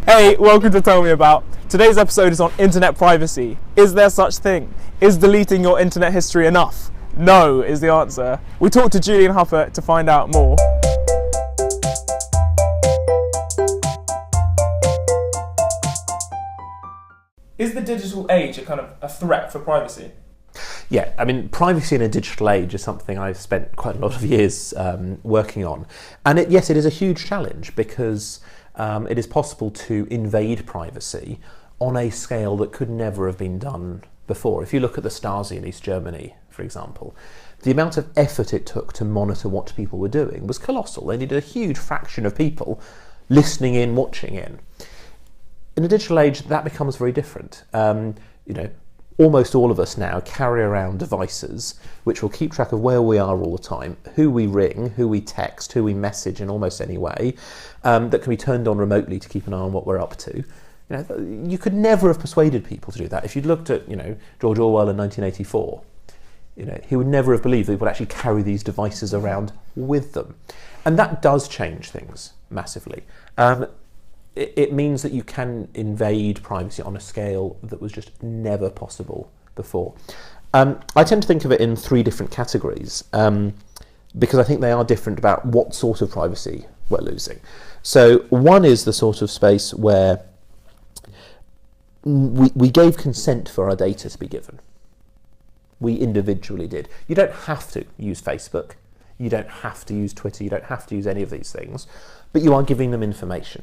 Hey, welcome to Tell Me About. Today's episode is on internet privacy. Is there such thing? Is deleting your internet history enough? No is the answer. We talked to Julian Huppert to find out more. Is the digital age a threat for privacy? Yeah, I mean, privacy in a digital age is something I've spent quite a lot of years working on. And yes, it is a huge challenge because it is possible to invade privacy on a scale that could never have been done before. If you look at the Stasi in East Germany, for example, the amount of effort it took to monitor what people were doing was colossal. They needed a huge fraction of people listening in, watching in. In a digital age, that becomes very different. Almost all of us now carry around devices which will keep track of where we are all the time, who we ring, who we text, who we message in almost any way, that can be turned on remotely to keep an eye on what we're up to. You could never have persuaded people to do that. If you'd looked at, George Orwell in 1984, he would never have believed that he would actually carry these devices around with them. And that does change things massively. It means that you can invade privacy on a scale that was just never possible before. I tend to think of it in three different categories because I think they are different about what sort of privacy we're losing. So one is the sort of space where we gave consent for our data to be given. We individually did. You don't have to use Facebook, you don't have to use Twitter, you don't have to use any of these things, but you are giving them information.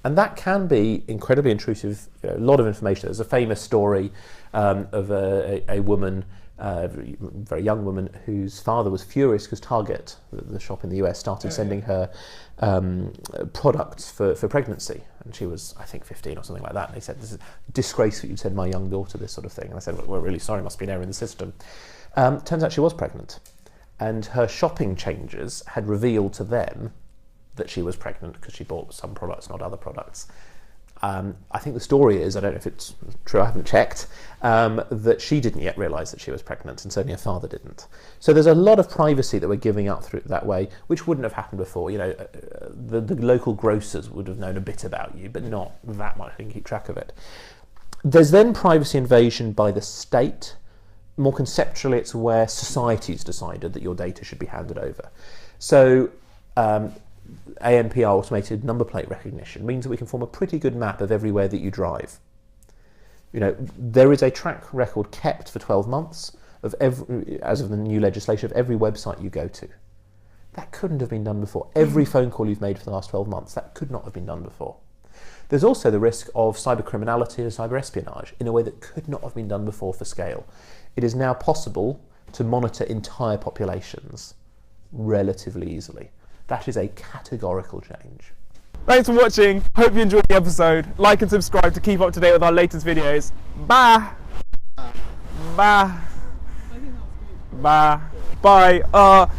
And that can be incredibly intrusive, a lot of information. There's a famous story of a woman, a very young woman, whose father was furious because Target, the shop in the US, started sending her products for pregnancy. And she was, I think, 15 or something like that. And they said, "This is a disgrace that you'd send my young daughter this sort of thing." And I said, "Well, we're really sorry, must be an error in the system." Turns out she was pregnant. And her shopping changes had revealed to them that she was pregnant because she bought some products, not other products. I think the story is, I don't know if it's true, I haven't checked, that she didn't yet realise that she was pregnant, and certainly her father didn't. So there's a lot of privacy that we're giving up through that way, which wouldn't have happened before. The local grocers would have known a bit about you, but not that much, they can keep track of it. There's then privacy invasion by the state. More conceptually, it's where society's decided that your data should be handed over. So ANPR, automated number plate recognition, means that we can form a pretty good map of everywhere that you drive. There is a track record kept for 12 months of as of the new legislation, of every website you go to. That couldn't have been done before. Every phone call you've made for the last 12 months, that could not have been done before. There's also the risk of cyber criminality and cyber espionage in a way that could not have been done before for scale. It is now possible to monitor entire populations relatively easily. That is a categorical change. Thanks for watching. Hope you enjoyed the episode. Like and subscribe to keep up to date with our latest videos. Bye. Bye. Bye. Bye.